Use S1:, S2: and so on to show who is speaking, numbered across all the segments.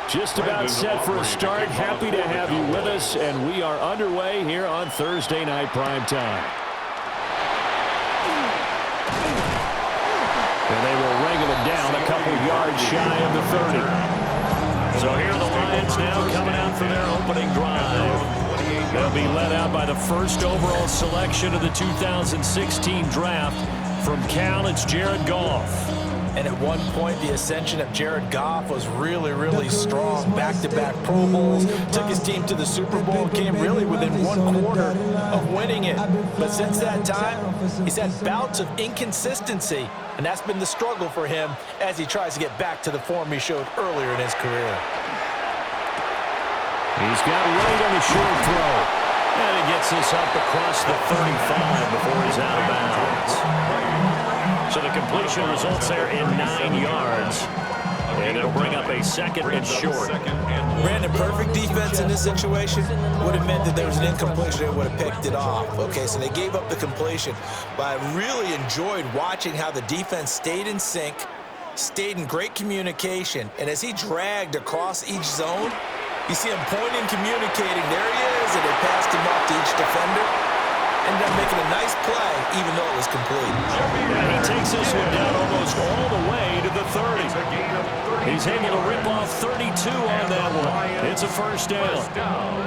S1: Just about set for a start. Happy to have you with us, and we are underway here on Thursday Night Primetime. And they will wrangle it down a couple yards shy of the 30. So here are the Lions now coming out for their opening drive. They'll be led out by the first overall selection of the 2016 draft. From Cal, it's Jared Goff.
S2: And at one point, the ascension of Jared Goff was really, really strong. Back-to-back Pro Bowls, took his team to the Super Bowl, came really within one quarter of winning it. But since that time, he's had bouts of inconsistency, and that's been the struggle for him as he tries to get back to the form he showed earlier in his career.
S1: He's got Wade on the short throw. And he gets this up across the 35 before he's out of bounds. So the completion results there in 9 yards. And it'll bring up a second and short.
S2: Brandon, perfect defense in this situation would have meant that there was an incompletion. They would have picked it off. Okay, so they gave up the completion. But I really enjoyed watching how the defense stayed in sync, stayed in great communication. And as he dragged across each zone, you see him pointing, communicating. There he is, and they passed him off to each defender. Ended up making a nice play, even though it was complete.
S1: And he takes this one down almost all the way to the 30. He's able to rip off 32 on that one. It's a first down.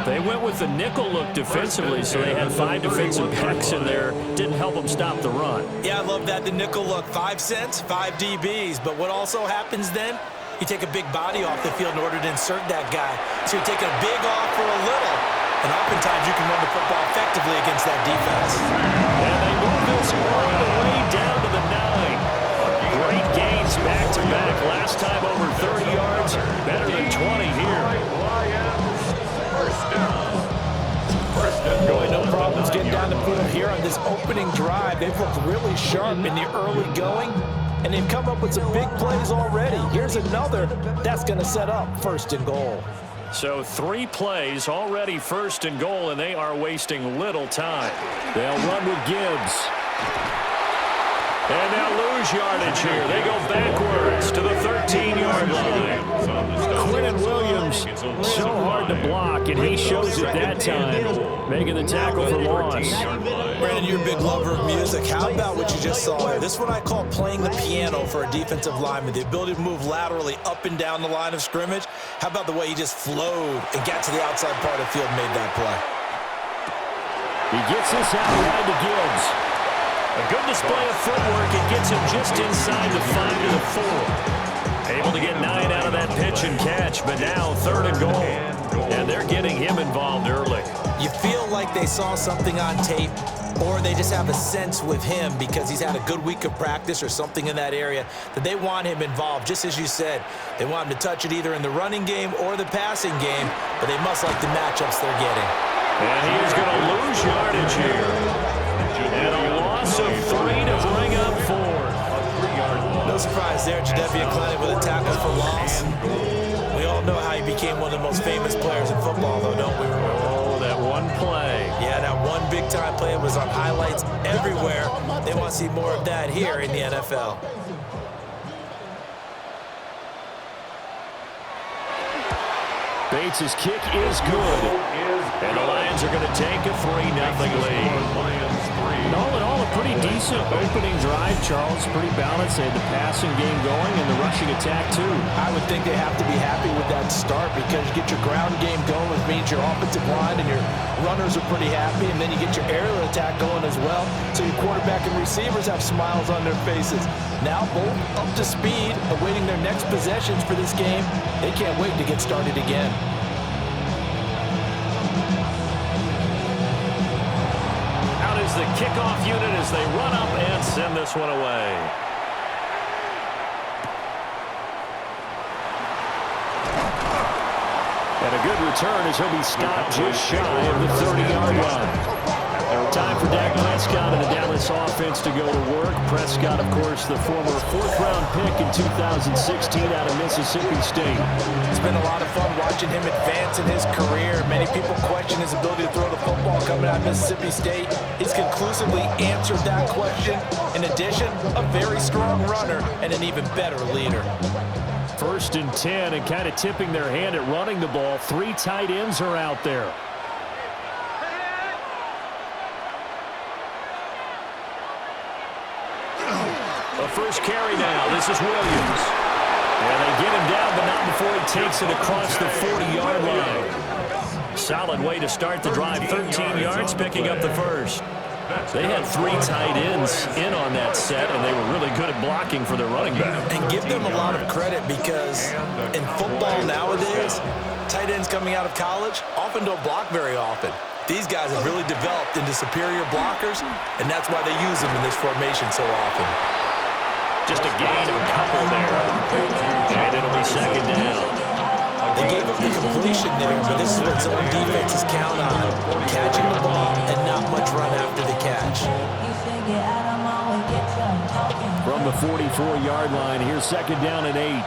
S1: They went with the nickel look defensively, so they had 5 defensive backs in there. Didn't help them stop the run.
S2: Yeah, I love that, the nickel look. 5 cents, 5 DBs. But what also happens then? You take a big body off the field in order to insert that guy. So you're taking a big off for a little. And oftentimes you can run the football effectively against that defense.
S1: And they move this all the way down to the 9. Great gains back-to-back. Last time over 30 yards, better than 20 here.
S2: Really no problems getting down the field here on this opening drive. They've looked really sharp in the early going, and they've come up with some big plays already. Here's another that's going to set up first and goal.
S1: So 3 plays already first and goal, and they are wasting little time. They'll run with Gibbs. And they'll lose yardage here. They go backwards to the 13-yard line. Quinton Williams, so hard to block, and he shows it that time, making the tackle for loss.
S2: Brandon, you're a big lover of music. How about what you just saw here? This is what I call playing the piano for a defensive lineman, the ability to move laterally up and down the line of scrimmage. How about the way he just flowed and got to the outside part of the field and made that play?
S1: He gets this out wide to Gibbs. A good display of footwork. It gets him just inside the 5 to the 4. Able to get 9 out of that pitch and catch, but now 3rd and goal. And they're getting him involved early.
S2: You feel like they saw something on tape, or they just have a sense with him because he's had a good week of practice or something in that area that they want him involved. Just as you said, they want him to touch it either in the running game or the passing game, but they must like the matchups they're getting.
S1: And he is going to lose yardage here. And a loss of 3 to bring up 4.
S2: No surprise there, Jadeveon Clowney with a tackle for loss. We all know how he became one of the most famous players in football, though, don't we?
S1: Oh, that one play.
S2: Yeah, that one big-time play was on highlights everywhere. They want to see more of that here in the NFL.
S1: Bates' kick is good. And the Lions are going to take a 3-0 lead. And all in all, a pretty decent opening drive, Charles. Pretty balanced. They had the passing game going and the rushing attack, too.
S2: I would think they have to be happy with that start because you get your ground game going, which means your offensive line and your runners are pretty happy, and then you get your aerial attack going as well. So your quarterback and receivers have smiles on their faces. Now both up to speed, awaiting their next possessions for this game. They can't wait to get started again.
S1: Is the kickoff unit as they run up and send this one away. And a good return as he'll be stopped just shy of the 30-yard line. Time for Dak Prescott and the Dallas offense to go to work. Prescott, of course, the former 4th-round pick in 2016 out of Mississippi State.
S2: It's been a lot of fun watching him advance in his career. Many people question his ability to throw the football coming out of Mississippi State. He's conclusively answered that question. In addition, a very strong runner and an even better leader.
S1: 1st and 10, and kind of tipping their hand at running the ball. 3 tight ends are out there. The first carry now. This is Williams. And they get him down, but not before he takes it across the 40-yard line. Solid way to start the drive. 13 yards, picking up the first. They had 3 tight ends in on that set, and they were really good at blocking for their running back.
S2: And give them a lot of credit because in football nowadays, tight ends coming out of college often don't block very often. These guys have really developed into superior blockers, and that's why they use them in this formation so often.
S1: Just a gain of a couple there. And it'll be 2nd down.
S2: They gave up the completion there, but this is what zone defenses count on. Catching the ball and not much run after the catch.
S1: From the 44-yard line, here's 2nd down and 8.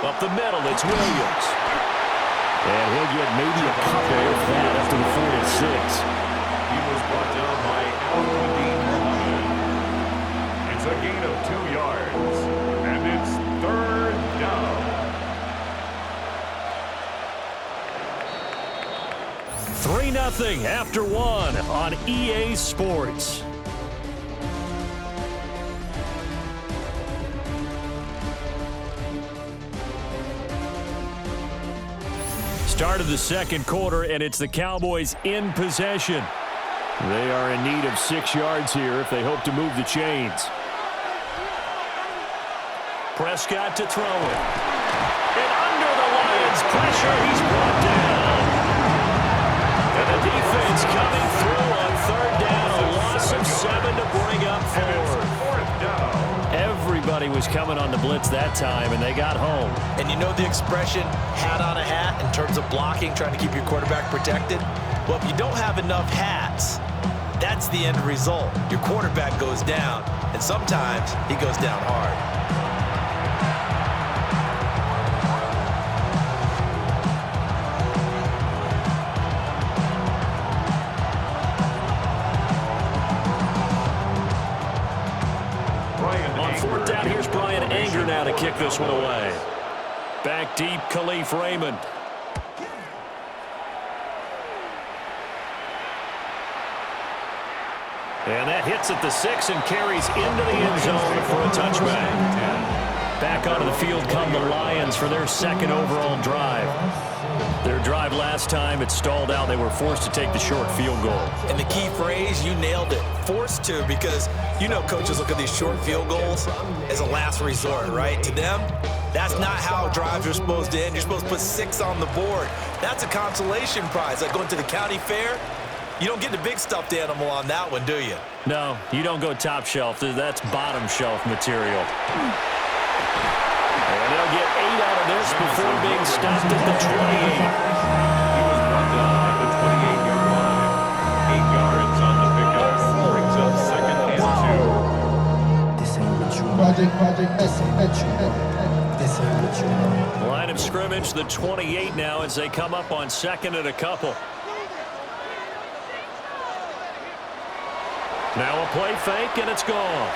S1: Up the middle, it's Williams. And he'll get maybe a couple of that after the 4-6.
S3: He was brought down by It's a gain of 2 yards, and it's 3rd down.
S1: 3-0 after 1 on EA Sports. Start of the 2nd quarter, and it's the Cowboys in possession. They are in need of 6 yards here if they hope to move the chains. Prescott to throw it. And under the Lions' pressure, he's brought down. And the defense coming through on 3rd down. A loss of 7 to bring up 4th down. Everybody was coming on the blitz that time, and they got home.
S2: And you know the expression, hat on a hat, in terms of blocking, trying to keep your quarterback protected? Well, if you don't have enough hats, that's the end result. Your quarterback goes down, and sometimes he goes down hard.
S1: On 4th down, here's Brian Anger now to kick this one away. Back deep, Khalif Raymond. And that hits at the 6 and carries into the end zone for a touchback. Back onto the field come the Lions for their 2nd overall drive. Their drive last time, it stalled out. They were forced to take the short field goal.
S2: And the key phrase, you nailed it, forced to, because you know coaches look at these short field goals as a last resort, right? To them, that's not how drives are supposed to end. You're supposed to put 6 on the board. That's a consolation prize, like going to the county fair. You don't get the big stuffed animal on that one, do you?
S1: No, you don't go top shelf. That's bottom shelf material. And they'll get 8 out of this before being stopped at the 28.
S3: He was brought down at the 28-yard line. 8 yards on the pickup. Brings up 2nd and 2.
S4: This ain't what you This ain't what you know.
S1: Line of scrimmage, the 28 now as they come up on 2nd and a couple. Now a play fake, and it's gone.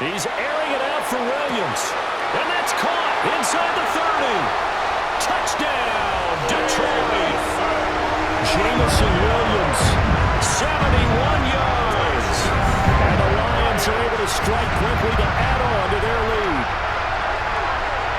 S1: He's airing it out for Williams. And that's caught inside the 30. Touchdown, Detroit. Jamison Williams, 71 yards. And the Lions are able to strike quickly to add on to their lead.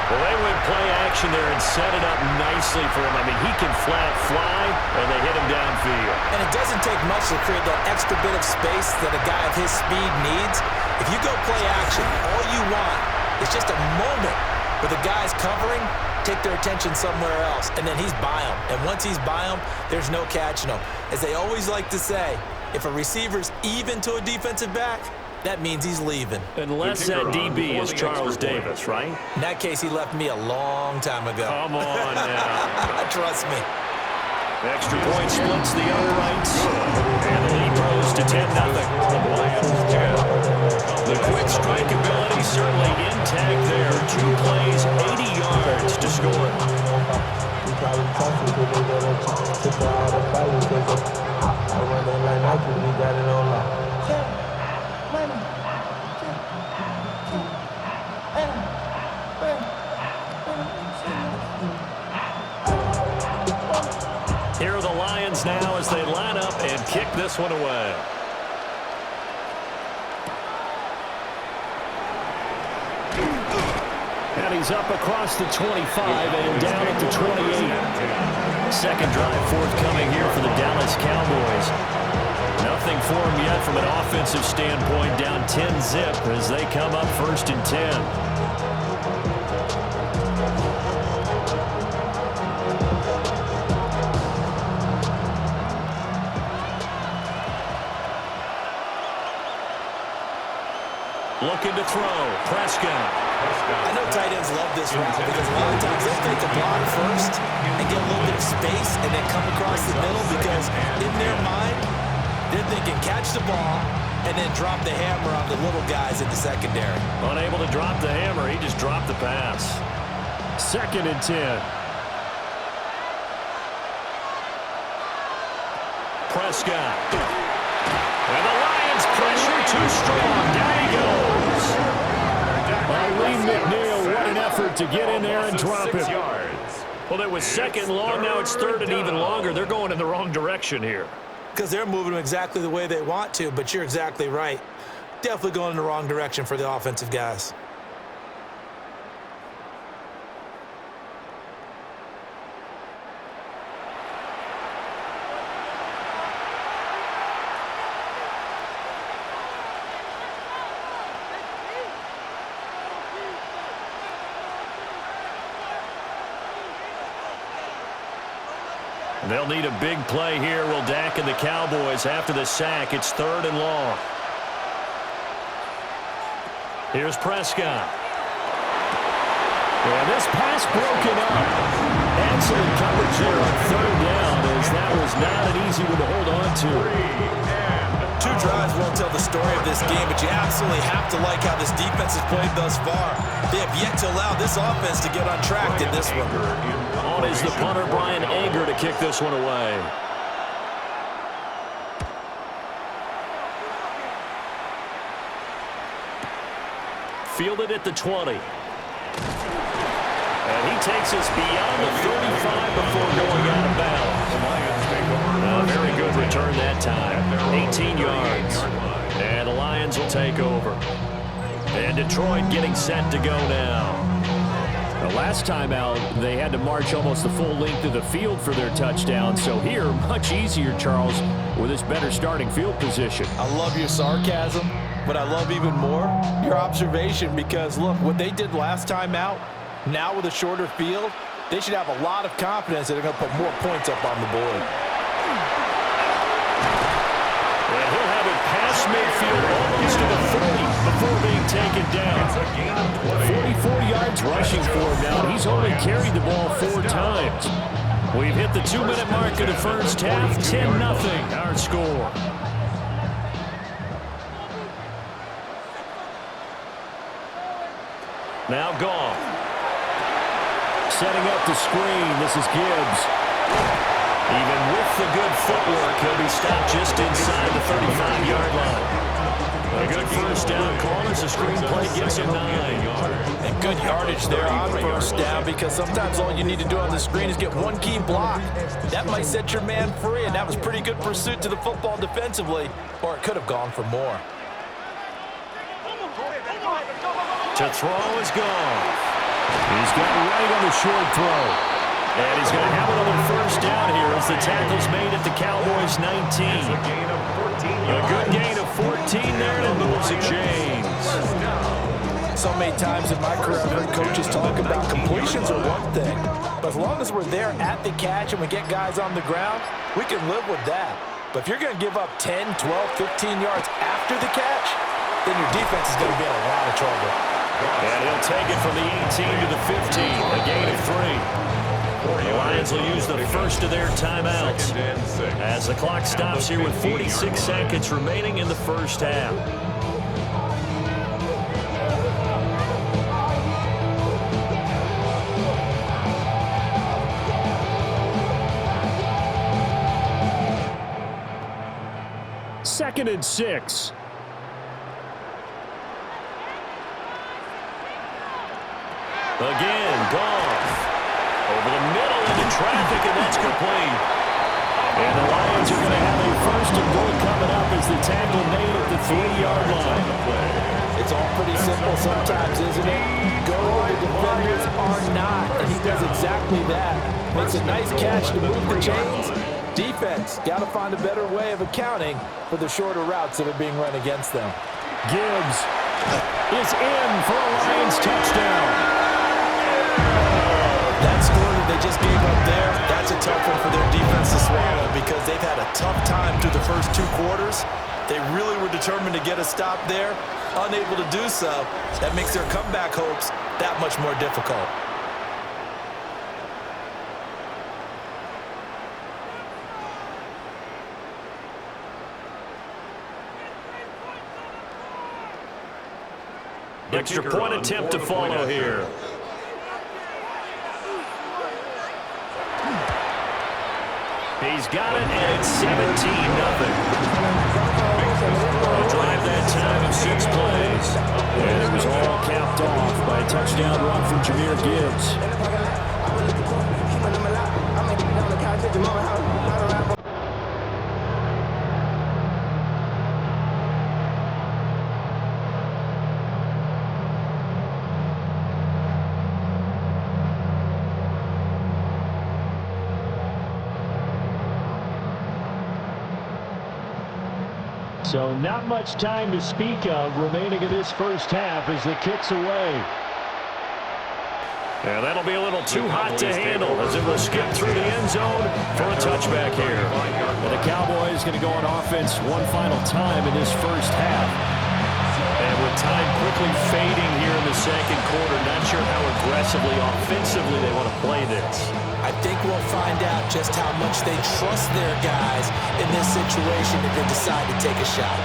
S1: Well, they went play action there and set it up nicely for him. I mean, he can flat fly, and they hit him downfield.
S2: And it doesn't take much to create that extra bit of space that a guy of his speed needs. If you go play action, all you want is just a moment where the guy's covering, take their attention somewhere else, and then he's by him. And once he's by him, there's no catching him. As they always like to say, if a receiver's even to a defensive back, that means he's leaving.
S1: Unless that DB is Charles Davis, right?
S2: In that case, he left me a long time ago.
S1: Come on now.
S2: Trust me.
S1: Extra point splits the uprights. And the lead grows to 10-0. The quick strike ability certainly intact there. 2 plays, 80 yards to score. Lions now as they line up and kick this one away. And he's up across the 25 and down at the 28. Second drive forthcoming here for the Dallas Cowboys. Nothing for them yet from an offensive standpoint, down 10-zip as they come up 1st and 10. Looking to throw. Prescott.
S2: I know tight ends love this route because a lot of times they'll take a block first and get a little bit of space and then come across the middle because in their mind, they're thinking catch the ball and then drop the hammer on the little guys in the secondary.
S1: Unable to drop the hammer. He just dropped the pass. 2nd and 10. Prescott. And the Lions pressure too strong. Down he goes. Lee McNeil, what an effort to get in there and drop it. Well, it was 2nd long. Now it's 3rd and even longer. They're going in the wrong direction here.
S2: Because they're moving them exactly the way they want to, but you're exactly right. Definitely going in the wrong direction for the offensive guys.
S1: They'll need a big play here. Will Dak and the Cowboys after the sack. It's 3rd and long. Here's Prescott. And this pass broken up. Excellent coverage here on 3rd down as that was not an easy one to hold on to.
S2: 2 drives won't tell the story of this game, but you absolutely have to like how this defense has played thus far. They have yet to allow this offense to get on track in this one.
S1: On is the punter, Brian Anger, to kick this one away. Fielded at the 20. And he takes us beyond the 35 before going out of bounds. A very good return that time. 18 yards. And the Lions will take over. And Detroit getting set to go now. The last time out, they had to march almost the full length of the field for their touchdown. So here, much easier, Charles, with this better starting field position.
S2: I love your sarcasm, but I love even more your observation because, look, what they did last time out, now with a shorter field, they should have a lot of confidence that they're going to put more points up on the board.
S1: And he'll have it past midfield almost to the 40 before being taken down. 44 yards rushing for him now. He's only carried the ball 4 times. We've hit the 2-minute mark of the first half. 10-0 our score. Now Goff. Setting up the screen. This is Gibbs. Even with the good footwork, he'll be stopped just inside the 35-yard line. A good first down call as the screen play gets him 9.
S2: And good yardage there on first down because sometimes all you need to do on the screen is get one key block. That might set your man free, and that was pretty good pursuit to the football defensively, or it could have gone for more.
S1: To throw is Goff. He's got right on the short throw. And he's going to have another first down here as the tackle's made at the Cowboys 19. A good gain of 14 there and moves the chains.
S2: So many times in my career, I've heard coaches talk about completions are one thing. But as long as we're there at the catch and we get guys on the ground, we can live with that. But if you're going to give up 10, 12, 15 yards after the catch, then your defense is going to be in a lot of trouble.
S1: And he'll take it from the 18 to the 15, a gain of 3. The Lions will use the first of their timeouts as the clock stops here with 46 seconds remaining in the first half. Second and 6. Again, Goff. Over the middle into traffic, and that's complete. And the Lions are going to have a first and goal coming up as the tackle made at the 3-yard line.
S2: It's all pretty simple sometimes, isn't it? Go where the defenders are not, and he does exactly that. Makes a nice catch to move the chains. Defense, got to find a better way of accounting for the shorter routes that are being run against them.
S1: Gibbs is in for a Lions touchdown.
S2: That score that they just gave up there, that's a tough one for their defense to swallow because they've had a tough time through the first 2 quarters. They really were determined to get a stop there, unable to do so. That makes their comeback hopes that much more difficult.
S1: Extra point attempt to follow here. He's got it, and it's 17-0. A drive that time of 6 plays. And it was all capped off by a touchdown run from Jahmyr Gibbs. So not much time to speak of remaining in this first half as the kick's away. Yeah, that'll be a little too hot to handle as it will skip through the end zone for a touchback here. And the Cowboys going to go on offense one final time in this first half. And with time quickly fading here in the second quarter, not sure how aggressively, offensively they want to play this.
S2: I think we'll find out just how much they trust their guys in this situation if they decide to take a shot.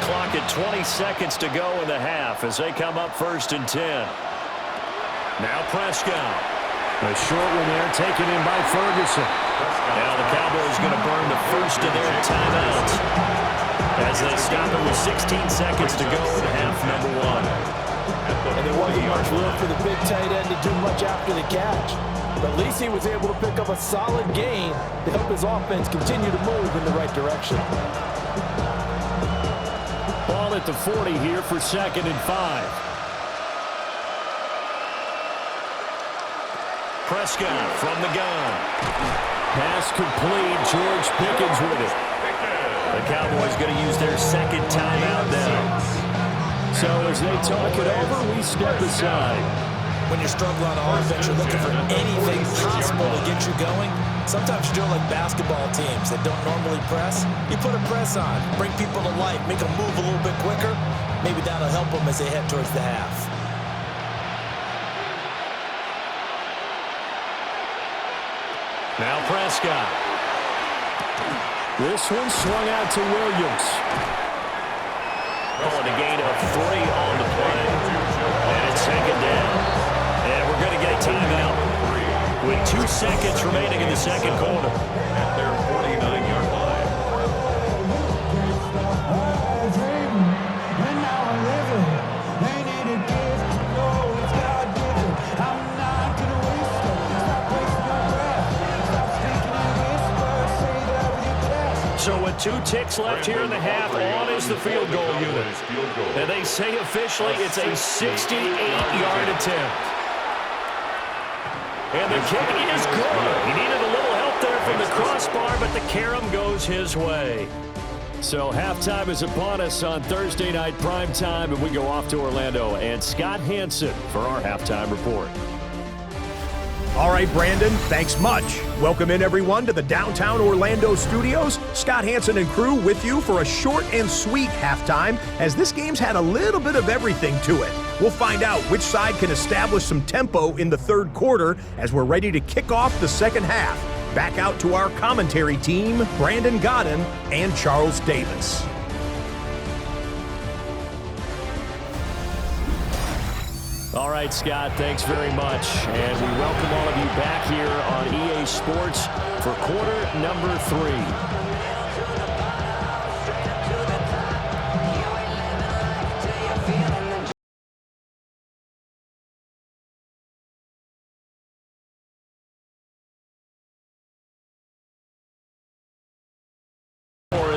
S1: Clock at 20 seconds to go in the half as they come up 1st and 10. Now Prescott. A short one there taken in by Ferguson. Now the Cowboys going to burn the first of their timeouts as they stop it with 16 seconds to go in half number 1.
S2: And there wasn't much room for the big tight end to do much after the catch. But at least he was able to pick up a solid gain to help his offense continue to move in the right direction.
S1: Ball at the 40 here for 2nd and 5. Prescott from the gun. Pass complete. George Pickens with it. The Cowboys going to use their 2nd timeout now. So as they talk it over, we step aside.
S2: When you're struggling on offense, you're looking for anything possible to get you going. Sometimes you're doing like basketball teams that don't normally press. You put a press on, bring people to life, make them move a little bit quicker. Maybe that'll help them as they head towards the half.
S1: Now Prescott. This one swung out to Williams. Calling a gain of 3 on the play. And it's 2nd down. And we're going to get a timeout with 2 seconds remaining in the second quarter.
S3: At their 49-yard line.
S1: So with 2 ticks left here in the half, on is the field goal unit. And they say officially it's a 68-yard attempt. And the kick is good. He needed a little help there from the crossbar, but the carom goes his way. So halftime is upon us on Thursday night primetime, and we go off to Orlando. And Scott Hansen for our halftime report.
S5: All right, Brandon, thanks much. Welcome in, everyone, to the downtown Orlando studios. Scott Hansen and crew with you for a short and sweet halftime, as this game's had a little bit of everything to it. We'll find out which side can establish some tempo in the third quarter as we're ready to kick off the second half. Back out to our commentary team, Brandon Godden and Charles Davis.
S1: All right, Scott, thanks very much. And we welcome all of you back here on EA Sports for quarter number 3.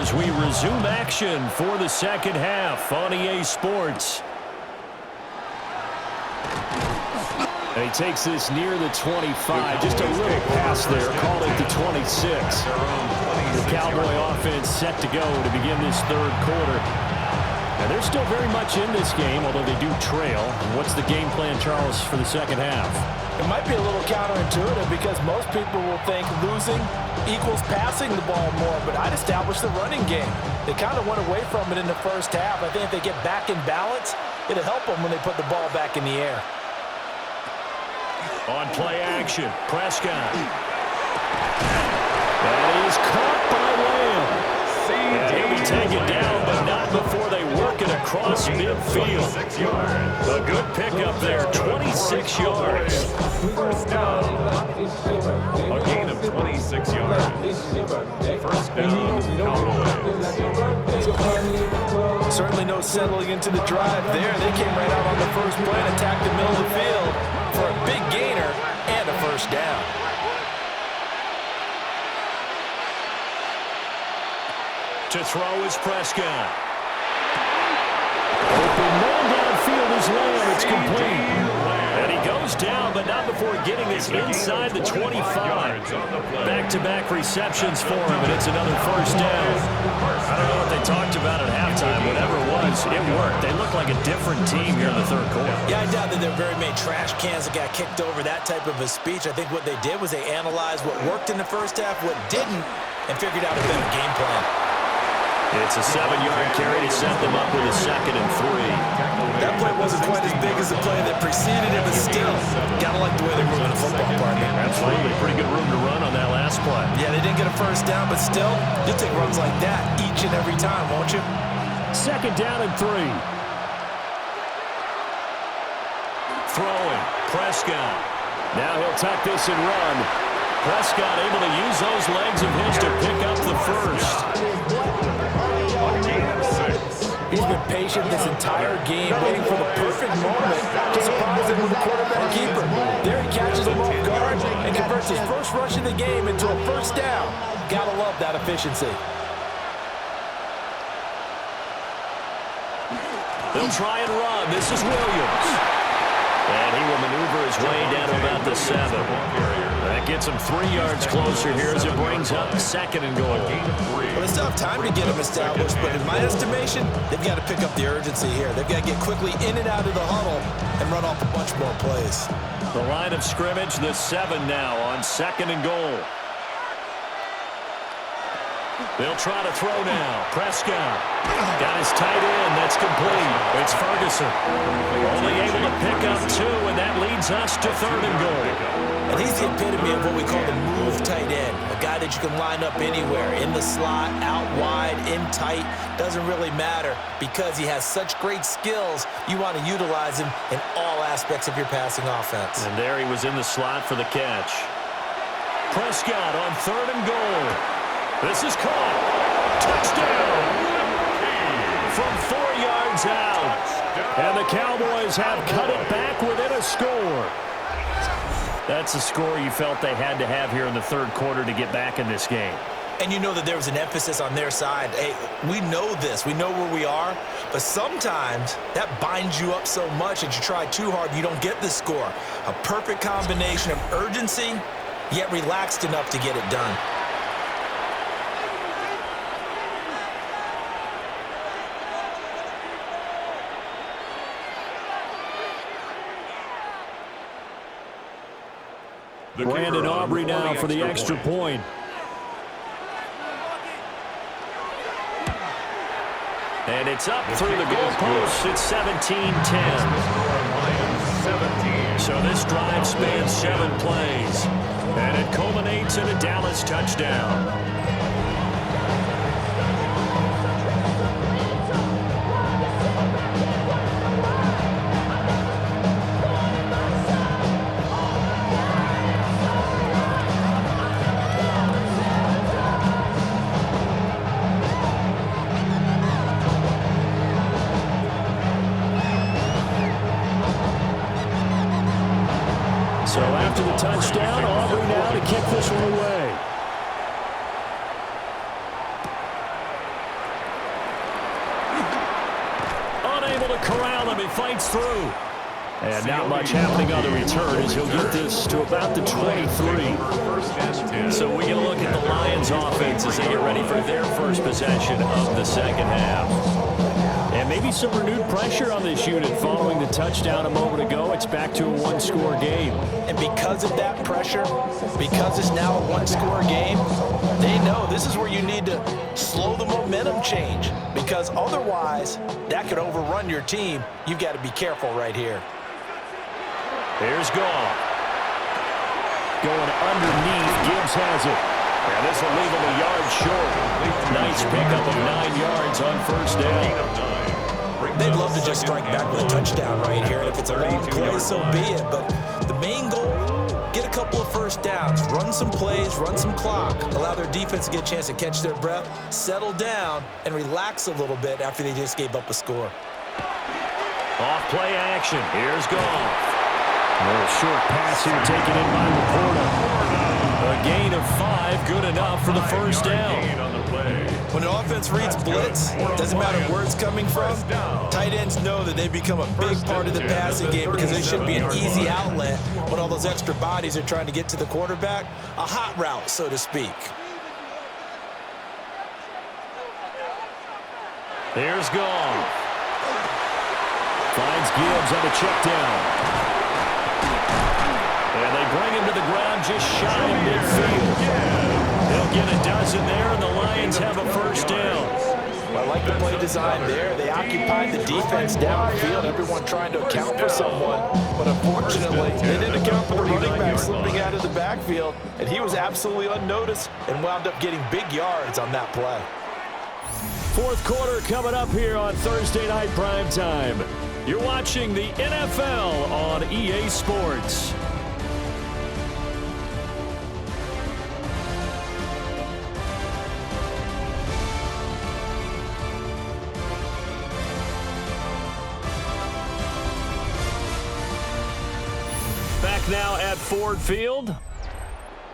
S1: as we resume action for the second half on EA Sports. And he takes this near the 25. Just a little pass there. Called it the 26. The Cowboy offense set to go to begin this third quarter. And they're still very much in this game, although they do trail. What's the game plan, Charles, for the second half?
S2: It might be a little counterintuitive because most people will think losing equals passing the ball more, but I'd establish the running game. They kind of went away from it in the first half. I think if they get back in balance, it'll help them when they put the ball back in the air.
S1: On play action, Prescott. That is caught by Lamb. And he'll be taken down, but not before they work it across midfield. A good pickup there, 26 yards.
S3: First down. A gain of 26 yards. First down, Cowboys.
S2: Certainly no settling into the drive there. They came right out on the first play and attacked the middle of the field for a big gainer and a first down.
S1: To throw is Prescott. Open man downfield is Lamb. It's complete. And he goes down, but not before getting this inside the 25. Back-to-back receptions for him, and it's another first down. I don't know what they talked about at halftime. Whatever it was, it worked. They look like a different team here in the third quarter.
S2: Yeah, I doubt that there were very many trash cans that got kicked over, that type of a speech. I think what they did was they analyzed what worked in the first half, what didn't, and figured out a better game plan.
S1: It's a 7-yard carry to set them up with a 2nd and 3.
S2: That play wasn't quite as big as the play that preceded it, but still, gotta like the way they're moving the football, partner.
S1: Absolutely. Pretty good room to run on that last play.
S2: Yeah, they didn't get a first down, but still, you'll take runs like that each and every time, won't you?
S1: 2nd down and 3. Throwing, Prescott. Now he'll tuck this and run. Prescott able to use those legs of his to pick up the first.
S2: He's been patient this entire game, waiting for the perfect moment to surprise him with the quarterback keeper. There he catches him off guard and converts his first rush of the game into a first down. Gotta love that efficiency.
S1: They'll try and run. This is Williams. And he will maneuver his way down to about the 7. That gets him 3 yards closer here as it brings up 2nd and goal.
S2: Well, they still have time to get him established, but in my estimation, they've got to pick up the urgency here. They've got to get quickly in and out of the huddle and run off a bunch more plays.
S1: The line of scrimmage, the 7 now on 2nd and goal. They'll try to throw now. Prescott got his tight end. That's complete. It's Ferguson. Only able to pick up 2, and that leads us to 3rd and goal.
S2: And he's the epitome of what we call the move tight end. A guy that you can line up anywhere, in the slot, out wide, in tight. Doesn't really matter because he has such great skills. You want to utilize him in all aspects of your passing offense.
S1: And there he was in the slot for the catch. Prescott on 3rd and goal. This is caught. Touchdown. From 4 yards out. And the Cowboys have cut it back within a score. That's a score you felt they had to have here in the third quarter to get back in this game.
S2: And you know that there was an emphasis on their side. Hey, we know this. We know where we are. But sometimes that binds you up so much that you try too hard and you don't get the score. A perfect combination of urgency, yet relaxed enough to get it done.
S1: Brandon Aubrey now for the extra point. And it's up through the goalpost. It's 17-10. So this drive spans 7 plays. And it culminates in a Dallas touchdown. So after the touchdown, Aubrey now to kick this one away. fights through. And not much happening on the return as he'll get this to about the 23. So we can look at the Lions offense as they get ready for their first possession of the second half. And maybe some renewed pressure on this unit following the touchdown a moment ago. It's back to a one-score game.
S2: And because of that pressure, because it's now a one-score game, they know this is where you need to slow the momentum change. Because otherwise, that could overrun your team. You've got to be careful right here.
S1: Here's Goff. Going underneath, Gibbs has it. And this will leave him a yard short. Nice pickup of 9 yards on first down.
S2: They'd love to just strike back with a touchdown right here, and if it's a long play, so be it. But the main goal, get a couple of first downs, run some plays, run some clock, allow their defense to get a chance to catch their breath, settle down, and relax a little bit after they just gave up a score.
S1: Off play action. Here's Goff. A little short pass here taken in by Laporta. A gain of 5, good enough for the first down.
S2: When an offense reads blitz, doesn't matter where it's coming from, tight ends know that they become a big part of the passing game because they should be an easy outlet when all those extra bodies are trying to get to the quarterback. A hot route, so to speak.
S1: Here's Goff. Finds Gibbs on the check down. And they bring him to the ground just shy of midfield. They'll get a dozen there, and the Lions have a first down.
S2: I like the play design there. They occupied the defense downfield, everyone trying to account for someone. But unfortunately, they didn't account for the running back slipping out of the backfield, and he was absolutely unnoticed and wound up getting big yards on that play.
S1: Fourth quarter coming up here on Thursday Night Primetime. You're watching the NFL on EA Sports. Back now at Ford Field.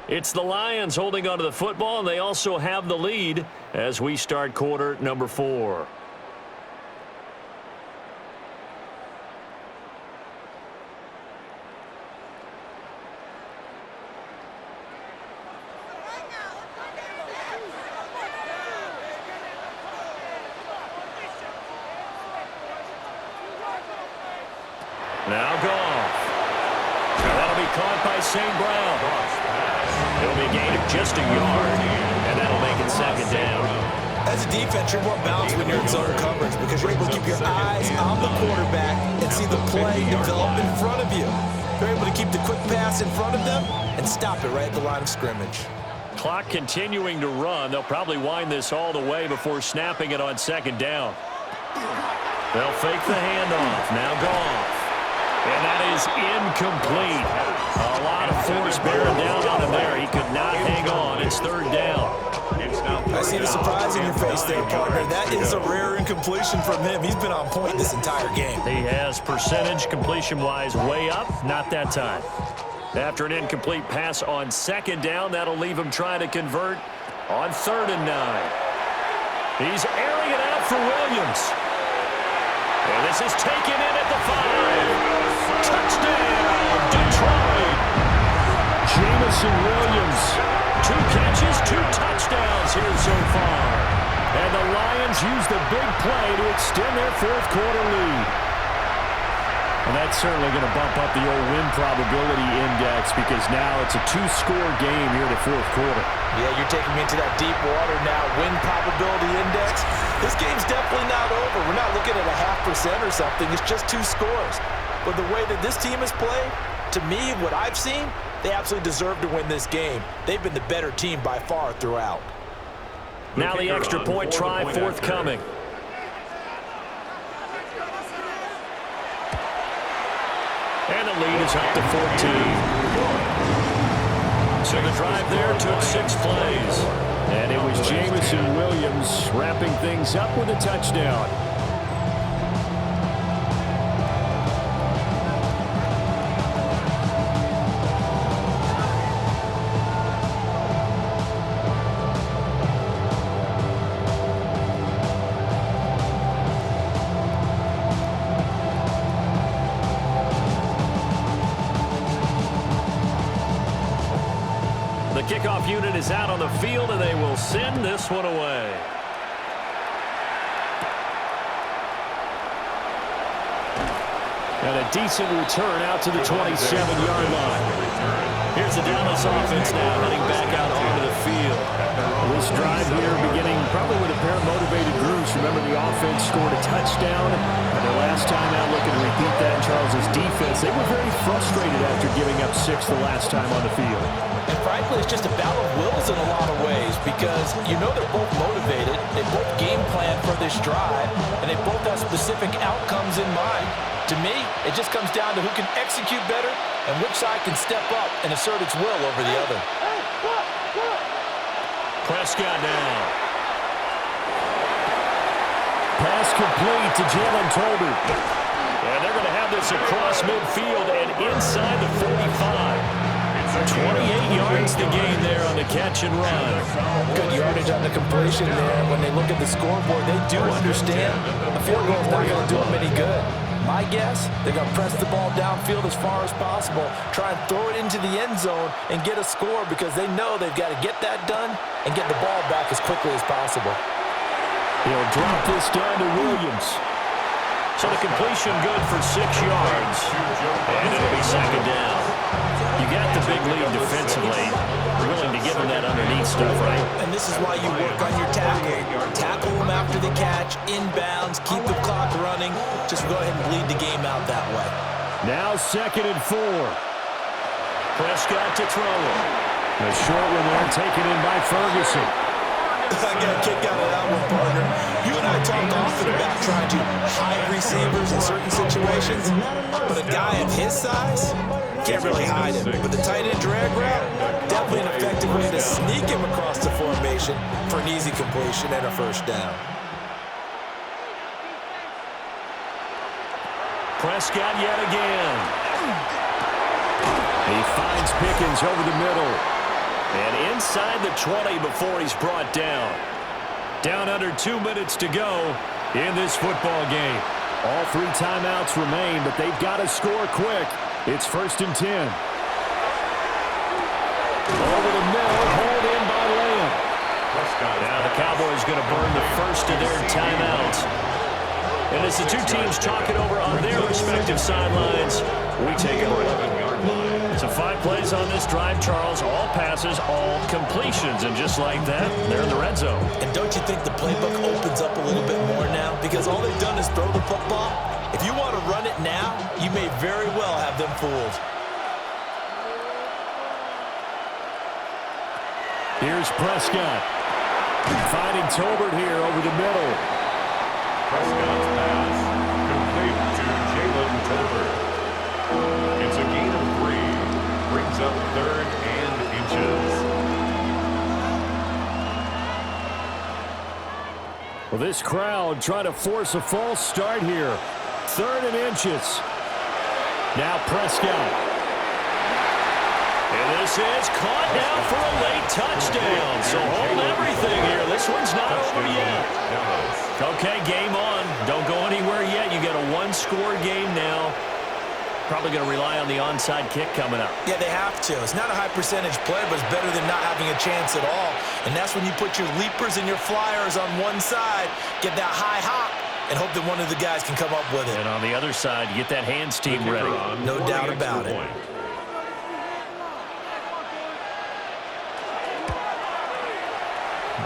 S1: It's the Lions holding onto the football, and they also have the lead as we start quarter number 4. Now Goff. That'll be caught by St. Brown. It'll be a gain of just a yard, and that'll make it second down.
S2: As a defense, you're more balanced when you're in zone coverage because you're able to keep your eyes on the quarterback and see the play develop in front of you. You're able to keep the quick pass in front of them and stop it right at the line of scrimmage.
S1: Clock continuing to run. They'll probably wind this all the way before snapping it on second down. They'll fake the handoff. Now Goff. And that is incomplete. A lot of force bearing down on him there. He could not hang on. It's third down.
S2: I see the surprise in your face there, partner. That is a rare incompletion from him. He's been on point this entire game.
S1: He has percentage completion-wise way up. Not that time. After an incomplete pass on second down, that'll leave him trying to convert on 3rd and 9. He's airing it out for Williams. And this is taken in at the 5. Touchdown, Detroit. Jamison Williams. 2 catches, 2 touchdowns here so far. And the Lions use the big play to extend their fourth quarter lead. And that's certainly going to bump up the old win probability index because now it's a 2-score game here in the fourth quarter.
S2: Yeah, you're taking me into that deep water now. Win probability index. This game's definitely not over. We're not looking at a 0.5% or something. It's just 2 scores. But the way that this team has played, to me, what I've seen, they absolutely deserve to win this game. They've been the better team by far throughout.
S1: Now the extra point try forthcoming. And the lead is up to 14. So the drive there took 6 plays. And it was Jamison Williams wrapping things up with a touchdown. The kickoff unit is out on the field, and they will send this one away. And a decent return out to the 27-yard line. Here's the Dallas offense now heading back out onto the field. This drive here beginning probably with a pair of motivated groups. Remember, the offense scored a touchdown. And their last time out, looking to repeat that in Charles' defense. They were very frustrated after giving up 6 the last time on the field.
S2: And frankly, it's just a battle of wills in a lot of ways because you know they're both motivated. They both game plan for this drive, and they both have specific outcomes in mind. To me, it just comes down to who can execute better and which side can step up and assert its will over the other.
S1: Prescott now. Pass complete to Jalen Tolbert. And they're going to have this across midfield and inside the 45. 28 yards the gain there on the catch and run.
S2: Good yardage on the completion there. When they look at the scoreboard, they do understand a field goal is not going to do them any good. My guess, they're going to press the ball downfield as far as possible, try and throw it into the end zone and get a score because they know they've got to get that done and get the ball back as quickly as possible.
S1: He'll drop this down to Williams. So the completion good for 6 yards. And it'll be second down. You got the big lead defensively. You're willing to give them that underneath stuff, right?
S2: And this is why you work on your tackle. Tackle them after the catch, inbounds, keep the clock running. Just go ahead and bleed the game out that way.
S1: Now 2nd and 4. Prescott to throw. A short one there taken in by Ferguson.
S2: I got a kick out of that one, partner. You and I talked often about trying to hide receivers in certain situations, but a guy of his size can't really hide him. But the tight end drag route, definitely an effective way to sneak him across the formation for an easy completion and a first down.
S1: Prescott yet again. He finds Pickens over the middle. And inside the 20 before he's brought down. Down under 2 minutes to go in this football game. All 3 timeouts remain, but they've got to score quick. It's 1st and 10. Over the middle, hauled in by Lamb. Now the Cowboys going to burn the first of their timeouts. And as the two teams talk it over on their respective sidelines, we take a break. So 5 plays on this drive, Charles. All passes, all completions. And just like that, they're in the red zone.
S2: And don't you think the playbook opens up a little bit more now? Because all they've done is throw the football. If you want to run it now, you may very well have them fooled.
S1: Here's Prescott. Finding Tolbert here over the middle.
S3: Prescott's pass complete to Jalen Tolbert. It's a gain of 3. Brings up 3rd and inches.
S1: Well, this crowd trying to force a false start here. 3rd and inches. Now Prescott. And this is caught now for a late touchdown. So hold everything here. This one's not over yet. Okay, game on. Don't go anywhere yet. You got a 1-score game now. Probably going to rely on the onside kick coming up.
S2: Yeah, they have to. It's not a high percentage play, but it's better than not having a chance at all. And that's when you put your leapers and your flyers on one side, get that high hop, and hope that one of the guys can come up with it.
S1: And on the other side, you get that hands team ready.
S2: No doubt about it.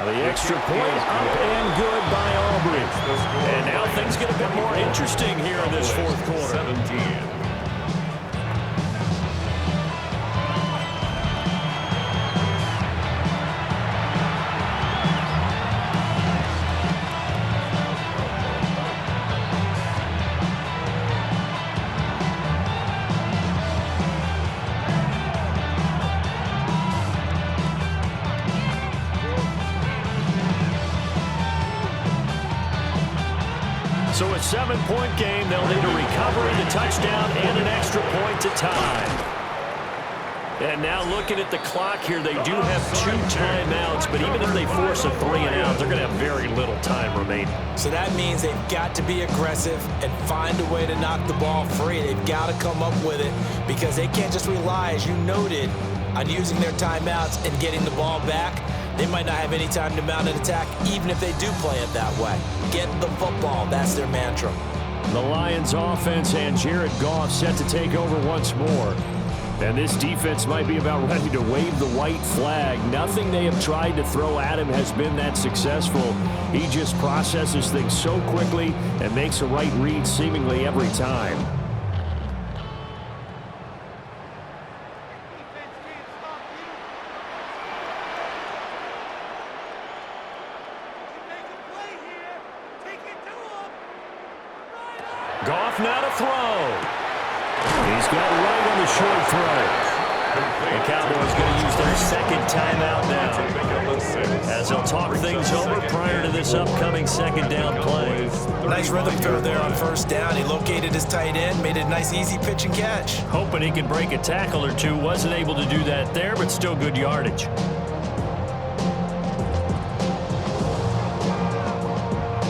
S1: The extra point up and good by Aubrey. And now things get a bit more interesting here in this 4th quarter.
S3: 17.
S1: So a 7-point game, they'll need a recovery, the touchdown, and an extra point to tie. And now looking at the clock here, they do have 2 timeouts, but even if they force a 3 and out, they're going to have very little time remaining.
S2: So that means they've got to be aggressive and find a way to knock the ball free. They've got to come up with it because they can't just rely, as you noted, on using their timeouts and getting the ball back. They might not have any time to mount an attack, even if they do play it that way. Get the football. That's their mantra.
S1: The Lions offense and Jared Goff set to take over once more. And this defense might be about ready to wave the white flag. Nothing they have tried to throw at him has been that successful. He just processes things so quickly and makes a right read seemingly every time. Goff now to throw. He's got right on the short throw. The Cowboys going to use their second timeout now, as they'll talk things over prior to this upcoming second down play.
S2: Nice rhythm throw there on first down. He located his tight end, made a nice easy pitch and catch.
S1: Hoping he can break a tackle or two. Wasn't able to do that there, but still good yardage.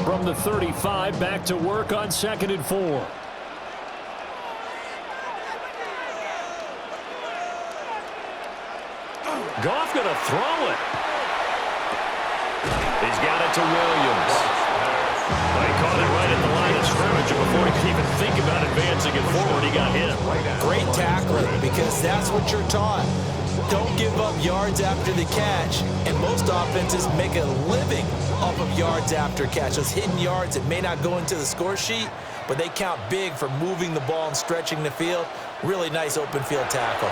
S1: From the 35, back to work on 2nd and 4. Goff going to throw it. He's got it to Williams. Well, he caught it right at the line of scrimmage, and before he could even think about advancing it forward, he got hit.
S2: Great tackling, because that's what you're taught. Don't give up yards after the catch, and most offenses make a living off of yards after catch. Those hidden yards that may not go into the score sheet, but they count big for moving the ball and stretching the field. Really nice open field tackle.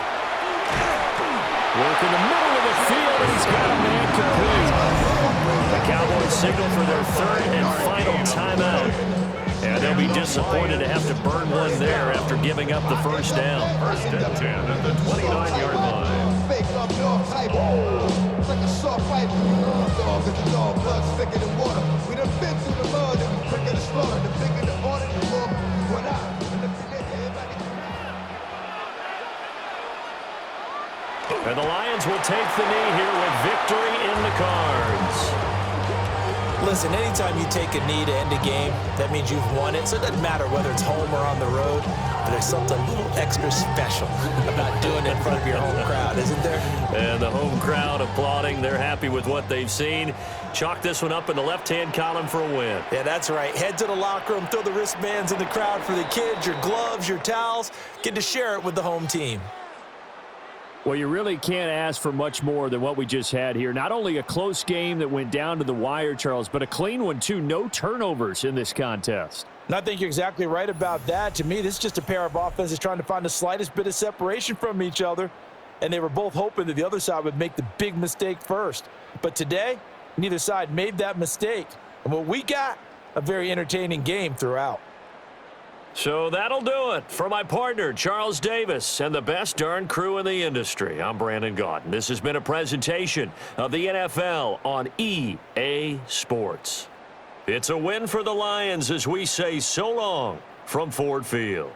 S1: Work in the middle of the field, and he's got a man complete. The Cowboys signal for their third and final timeout. And they'll be disappointed to have to burn one there after giving up the first down.
S3: 1st and 10 at the 29-yard line.
S6: Fake up north type. It's like a soft fight. Dog is the dog, blood thicker than water. We done been through the mud and we quicker to slaughter. The bigger the order, the more what I.
S1: And the Lions will take the knee here with victory in the cards.
S2: Listen, anytime you take a knee to end a game, that means you've won it. So it doesn't matter whether it's home or on the road. But there's something a little extra special about doing it in front of your home crowd, isn't there?
S1: And the home crowd applauding. They're happy with what they've seen. Chalk this one up in the left-hand column for a win.
S2: Yeah, that's right. Head to the locker room, throw the wristbands in the crowd for the kids, your gloves, your towels. Get to share it with the home team.
S1: Well, you really can't ask for much more than what we just had here. Not only a close game that went down to the wire, Charles, but a clean one, too. No turnovers in this contest.
S2: And I think you're exactly right about that. To me, this is just a pair of offenses trying to find the slightest bit of separation from each other. And they were both hoping that the other side would make the big mistake first. But today, neither side made that mistake. And what we got, a very entertaining game throughout.
S1: So that'll do it for my partner, Charles Davis, and the best darn crew in the industry. I'm Brandon Gaudin. This has been a presentation of the NFL on EA Sports. It's a win for the Lions as we say so long from Ford Field.